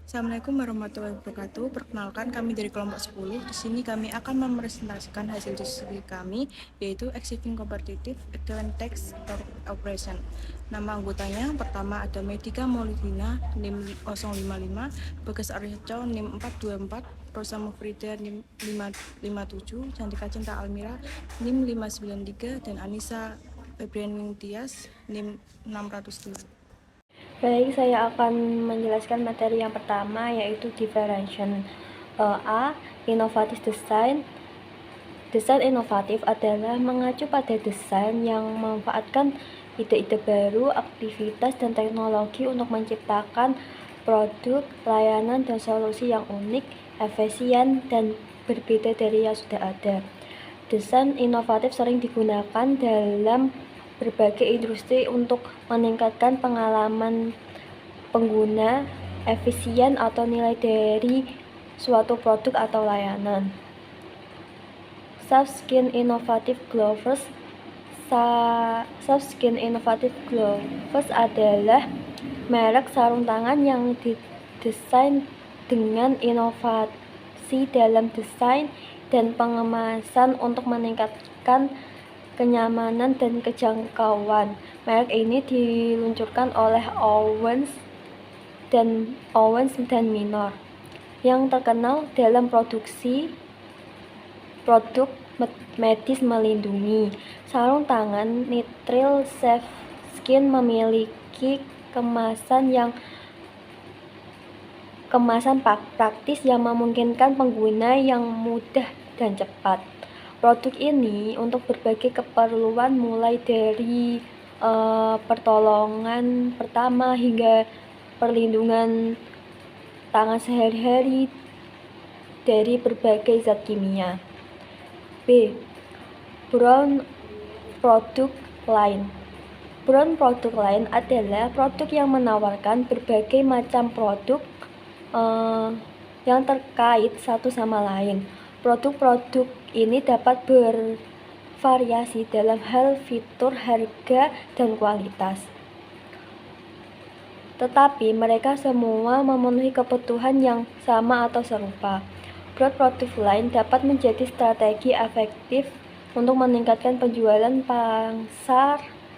Assalamualaikum warahmatullahi wabarakatuh. Perkenalkan, kami dari kelompok 10. Di sini kami akan mepresentasikan hasil diskusi kami, yaitu Exceeding Competitive Excellent Tax Operation. Nama anggotanya pertama ada Medika Maulidina NIM 055, Bagas Aryaco NIM 424, Rosa Mufrida NIM 557, Cantika Cinta Almira NIM 593, dan Anissa Febrian Tias NIM 603. Baik, saya akan menjelaskan materi yang pertama, yaitu differentiation. A. Innovative design. Desain inovatif adalah mengacu pada desain yang memanfaatkan ide-ide baru, aktivitas, dan teknologi untuk menciptakan produk, layanan, dan solusi yang unik, efisien, dan berbeda dari yang sudah ada. Desain inovatif sering digunakan dalam berbagai industri untuk meningkatkan pengalaman pengguna, efisien, atau nilai dari suatu produk atau layanan. Soft Skin Innovative Gloves. Soft Skin Innovative Gloves adalah merek sarung tangan yang didesain dengan inovasi dalam desain dan pengemasan untuk meningkatkan kenyamanan dan kejangkauan. Merek ini diluncurkan oleh Owens dan Minor, yang terkenal dalam produksi produk medis melindungi. Sarung tangan Nitril Safe Skin memiliki kemasan praktis yang memungkinkan pengguna yang mudah dan cepat. Produk ini untuk berbagai keperluan, mulai dari pertolongan pertama hingga perlindungan tangan sehari-hari dari berbagai zat kimia. B. Brown Product Line. Brown Product Line adalah produk yang menawarkan berbagai macam produk yang terkait satu sama lain. Produk-produk ini dapat bervariasi dalam hal fitur, harga, dan kualitas. Tetapi mereka semua memenuhi kebutuhan yang sama atau serupa. Broad Product Line dapat menjadi strategi efektif untuk meningkatkan penjualan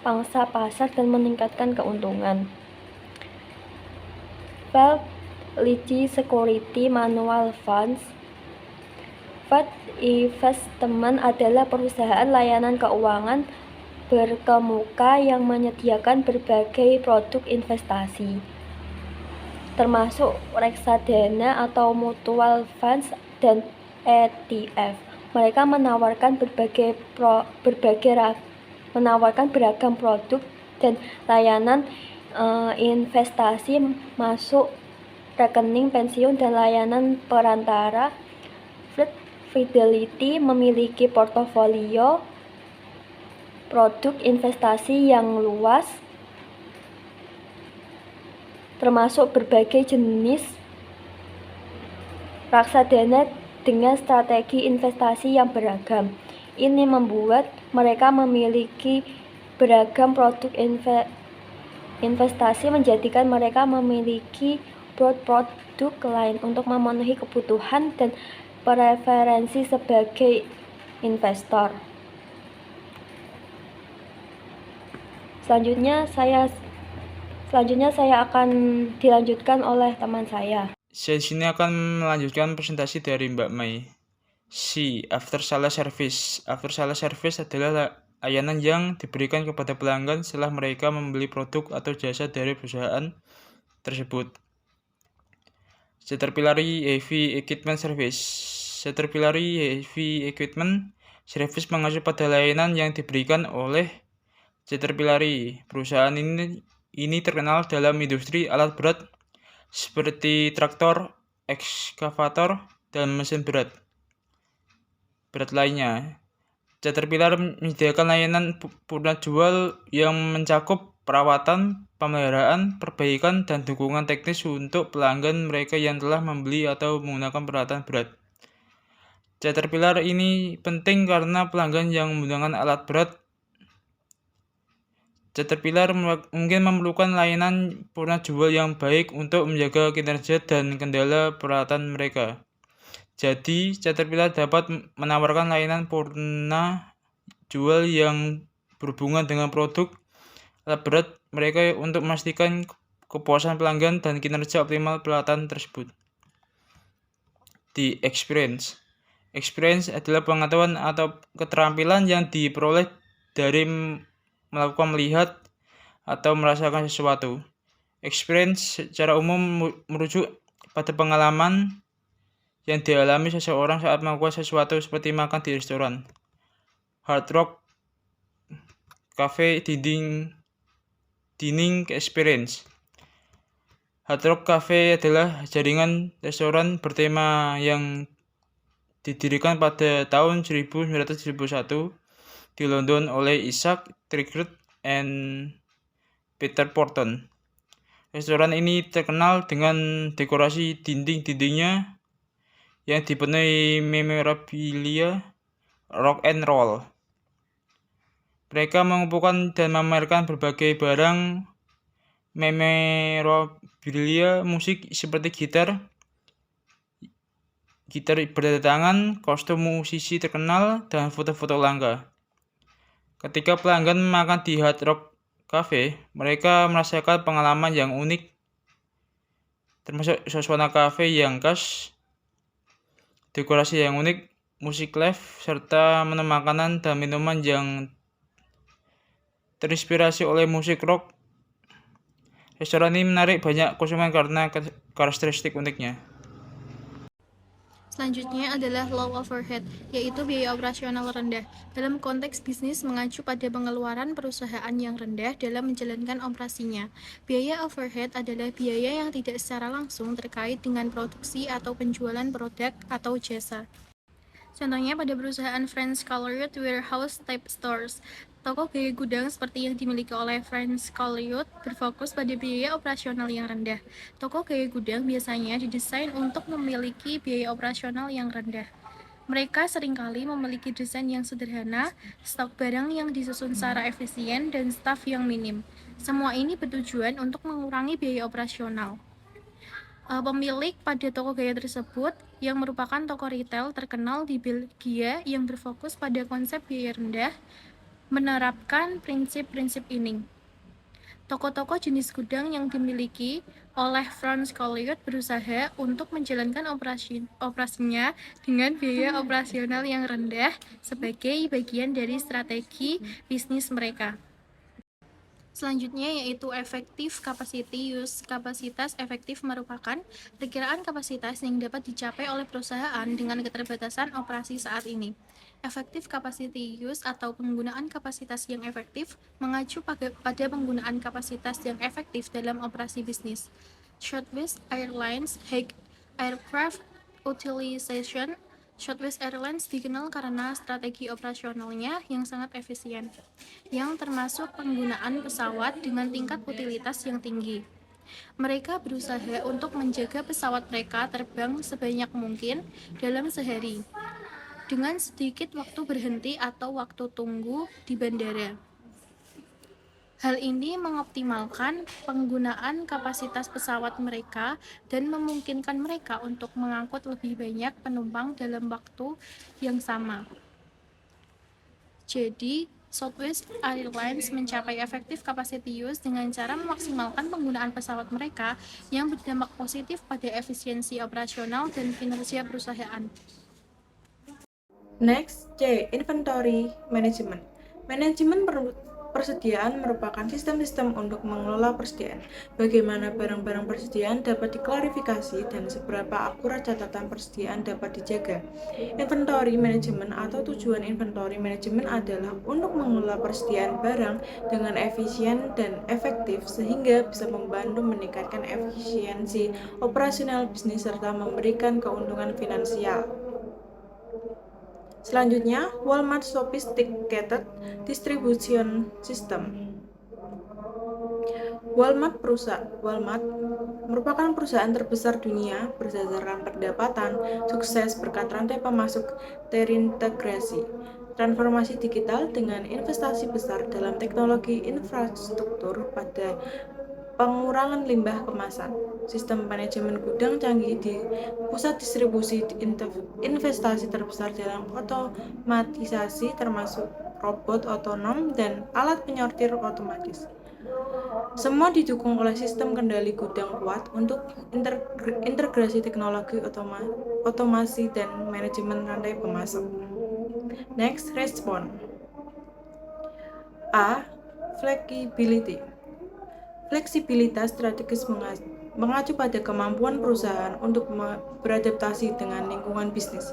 pangsa pasar dan meningkatkan keuntungan. Fidelity Security Mutual Funds. Fed Investment adalah perusahaan layanan keuangan berkemuka yang menyediakan berbagai produk investasi, termasuk reksadana atau mutual funds dan ETF. Mereka menawarkan beragam produk dan layanan investasi, masuk rekening pensiun, dan layanan perantara. Fidelity memiliki portofolio produk investasi yang luas, termasuk berbagai jenis reksadana dengan strategi investasi yang beragam. Ini membuat mereka memiliki beragam produk investasi, menjadikan mereka memiliki broad product line untuk memenuhi kebutuhan dan preferensi sebagai investor. Selanjutnya saya akan dilanjutkan oleh teman saya. Saya di sini akan melanjutkan presentasi dari Mbak Mai. C. After Sales Service. After Sales Service adalah layanan yang diberikan kepada pelanggan setelah mereka membeli produk atau jasa dari perusahaan tersebut. Caterpillar Heavy Equipment Service. Caterpillar Heavy Equipment Service mengacu pada layanan yang diberikan oleh Caterpillar. Perusahaan ini terkenal dalam industri alat berat seperti traktor, ekskavator, dan mesin berat lainnya. Caterpillar menyediakan layanan purna jual yang mencakup perawatan, pemeliharaan, perbaikan, dan dukungan teknis untuk pelanggan mereka yang telah membeli atau menggunakan peralatan berat. Caterpillar ini penting karena pelanggan yang menggunakan alat berat Caterpillar mungkin memerlukan layanan purna jual yang baik untuk menjaga kinerja dan kendala peralatan mereka. Jadi, Caterpillar dapat menawarkan layanan purna jual yang berhubungan dengan produk alat berat mereka untuk memastikan kepuasan pelanggan dan kinerja optimal peralatan tersebut. The experience. Experience adalah pengetahuan atau keterampilan yang diperoleh dari melakukan melihat atau merasakan sesuatu. Experience secara umum merujuk pada pengalaman yang dialami seseorang saat melakukan sesuatu seperti makan di restoran. Hard Rock Cafe Dining Experience. Hard Rock Cafe adalah jaringan restoran bertema yang didirikan pada tahun 1971 di London oleh Isaac Trigert and Peter Porton. Restoran ini terkenal dengan dekorasi dinding-dindingnya yang dipenuhi memorabilia rock and roll. Mereka mengumpulkan dan memamerkan berbagai barang memorabilia musik seperti gitar berdatangan, kostum musisi terkenal, dan foto-foto langka. Ketika pelanggan makan di Hard Rock Cafe, mereka merasakan pengalaman yang unik, termasuk suasana kafe yang khas, dekorasi yang unik, musik live, serta menu makanan dan minuman yang terinspirasi oleh musik rock. Restoran ini menarik banyak konsumen karena karakteristik uniknya. Selanjutnya adalah low overhead, yaitu biaya operasional rendah. Dalam konteks bisnis mengacu pada pengeluaran perusahaan yang rendah dalam menjalankan operasinya. Biaya overhead adalah biaya yang tidak secara langsung terkait dengan produksi atau penjualan produk atau jasa. Contohnya pada perusahaan French Colliot Warehouse Type Stores. Toko gaya gudang seperti yang dimiliki oleh French Colliot berfokus pada biaya operasional yang rendah. Toko gaya gudang biasanya didesain untuk memiliki biaya operasional yang rendah. Mereka seringkali memiliki desain yang sederhana, stok barang yang disusun secara efisien, dan staf yang minim. Semua ini bertujuan untuk mengurangi biaya operasional. Pemilik pada toko gaya tersebut yang merupakan toko retail terkenal di Belgia yang berfokus pada konsep biaya rendah menerapkan prinsip-prinsip ini. Toko-toko jenis gudang yang dimiliki oleh French Colliot berusaha untuk menjalankan operasinya dengan biaya operasional yang rendah sebagai bagian dari strategi bisnis mereka. Selanjutnya yaitu effective capacity use. Kapasitas efektif merupakan perkiraan kapasitas yang dapat dicapai oleh perusahaan dengan keterbatasan operasi saat ini. Effective capacity use atau penggunaan kapasitas yang efektif mengacu pada penggunaan kapasitas yang efektif dalam operasi bisnis. Southwest Airlines High Aircraft Utilization. Southwest Airlines dikenal karena strategi operasionalnya yang sangat efisien, yang termasuk penggunaan pesawat dengan tingkat utilitas yang tinggi. Mereka berusaha untuk menjaga pesawat mereka terbang sebanyak mungkin dalam sehari, dengan sedikit waktu berhenti atau waktu tunggu di bandara. Hal ini mengoptimalkan penggunaan kapasitas pesawat mereka dan memungkinkan mereka untuk mengangkut lebih banyak penumpang dalam waktu yang sama. Jadi, Southwest Airlines mencapai effective capacity use dengan cara memaksimalkan penggunaan pesawat mereka yang berdampak positif pada efisiensi operasional dan kinerja perusahaan. Next, C. Inventory Management. Manajemen persediaan merupakan sistem-sistem untuk mengelola persediaan. Bagaimana barang-barang persediaan dapat diklarifikasi dan seberapa akurat catatan persediaan dapat dijaga. Inventory Management atau tujuan inventory management adalah untuk mengelola persediaan barang dengan efisien dan efektif sehingga bisa membantu meningkatkan efisiensi operasional bisnis serta memberikan keuntungan finansial. Selanjutnya, Walmart Sophisticated Distribution System. Walmart merupakan perusahaan terbesar dunia berdasarkan pendapatan, sukses berkat rantai pemasok terintegrasi. transformasi digital dengan investasi besar dalam teknologi infrastruktur pada pengurangan limbah kemasan, sistem manajemen gudang canggih di pusat distribusi, investasi terbesar dalam otomatisasi termasuk robot otonom dan alat penyortir otomatis. Semua didukung oleh sistem kendali gudang kuat untuk integrasi teknologi otomasi dan manajemen rantai pemasok. Next, respon. A. Flexibility. Fleksibilitas strategis mengacu pada kemampuan perusahaan untuk beradaptasi dengan lingkungan bisnis.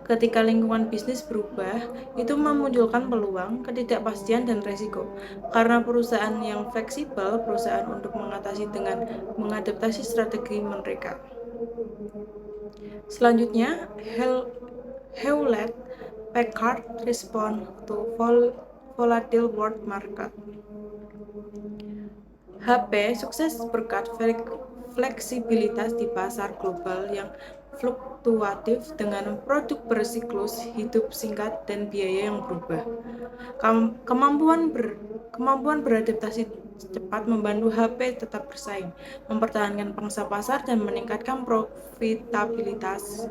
Ketika lingkungan bisnis berubah, itu memunculkan peluang, ketidakpastian, dan resiko. Karena perusahaan yang fleksibel, perusahaan untuk mengatasi dengan mengadaptasi strategi mereka. Selanjutnya, Hewlett-Packard respond to volatile world market. HP sukses berkat fleksibilitas di pasar global yang fluktuatif dengan produk bersiklus hidup singkat dan biaya yang berubah. Kemampuan beradaptasi cepat membantu HP tetap bersaing, mempertahankan pangsa pasar, dan meningkatkan profitabilitas.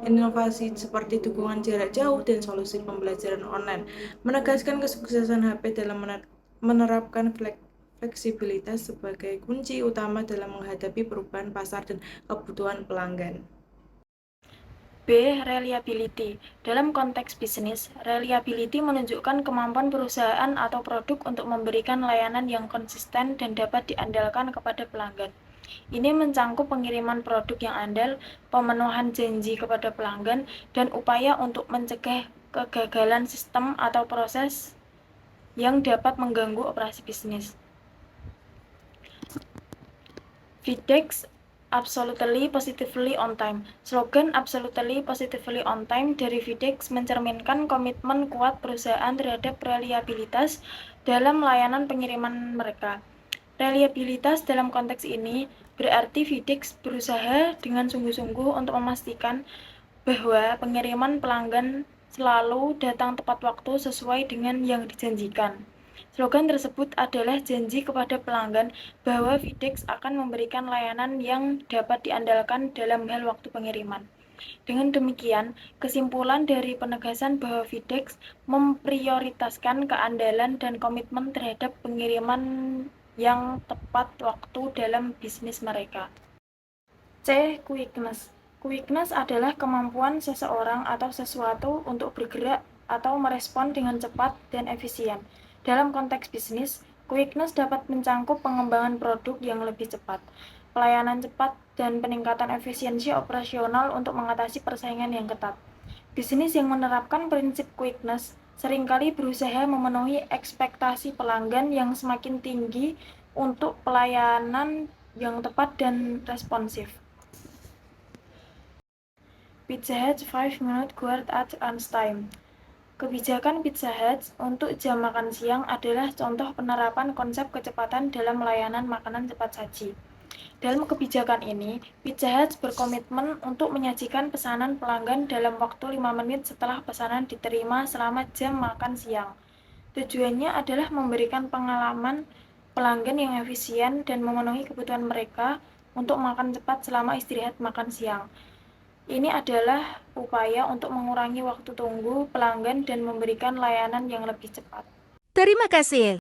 Inovasi seperti dukungan jarak jauh dan solusi pembelajaran online menegaskan kesuksesan HP dalam menerapkan fleksibilitas sebagai kunci utama dalam menghadapi perubahan pasar dan kebutuhan pelanggan. B. Reliability. Dalam konteks bisnis, reliability menunjukkan kemampuan perusahaan atau produk untuk memberikan layanan yang konsisten dan dapat diandalkan kepada pelanggan. Ini mencangkup pengiriman produk yang andal, pemenuhan janji kepada pelanggan, dan upaya untuk mencegah kegagalan sistem atau proses yang dapat mengganggu operasi bisnis. FedEx Absolutely Positively On Time. Slogan Absolutely Positively On Time dari FedEx mencerminkan komitmen kuat perusahaan terhadap reliabilitas dalam layanan pengiriman mereka. Reliabilitas dalam konteks ini berarti FedEx berusaha dengan sungguh-sungguh untuk memastikan bahwa pengiriman pelanggan selalu datang tepat waktu sesuai dengan yang dijanjikan. Slogan tersebut adalah janji kepada pelanggan bahwa FedEx akan memberikan layanan yang dapat diandalkan dalam hal waktu pengiriman. Dengan demikian, kesimpulan dari penegasan bahwa FedEx memprioritaskan keandalan dan komitmen terhadap pengiriman yang tepat waktu dalam bisnis mereka. C. Quickness. Quickness adalah kemampuan seseorang atau sesuatu untuk bergerak atau merespon dengan cepat dan efisien. Dalam konteks bisnis, quickness dapat mencangkup pengembangan produk yang lebih cepat, pelayanan cepat, dan peningkatan efisiensi operasional untuk mengatasi persaingan yang ketat. Bisnis yang menerapkan prinsip quickness seringkali berusaha memenuhi ekspektasi pelanggan yang semakin tinggi untuk pelayanan yang tepat dan responsif. Pizza Hut 5-minute guard at lunchtime. Kebijakan Pizza Hut untuk jam makan siang adalah contoh penerapan konsep kecepatan dalam layanan makanan cepat saji. Dalam kebijakan ini, Pizza Hut berkomitmen untuk menyajikan pesanan pelanggan dalam waktu 5 menit setelah pesanan diterima selama jam makan siang. Tujuannya adalah memberikan pengalaman pelanggan yang efisien dan memenuhi kebutuhan mereka untuk makan cepat selama istirahat makan siang. Ini adalah upaya untuk mengurangi waktu tunggu pelanggan dan memberikan layanan yang lebih cepat. Terima kasih.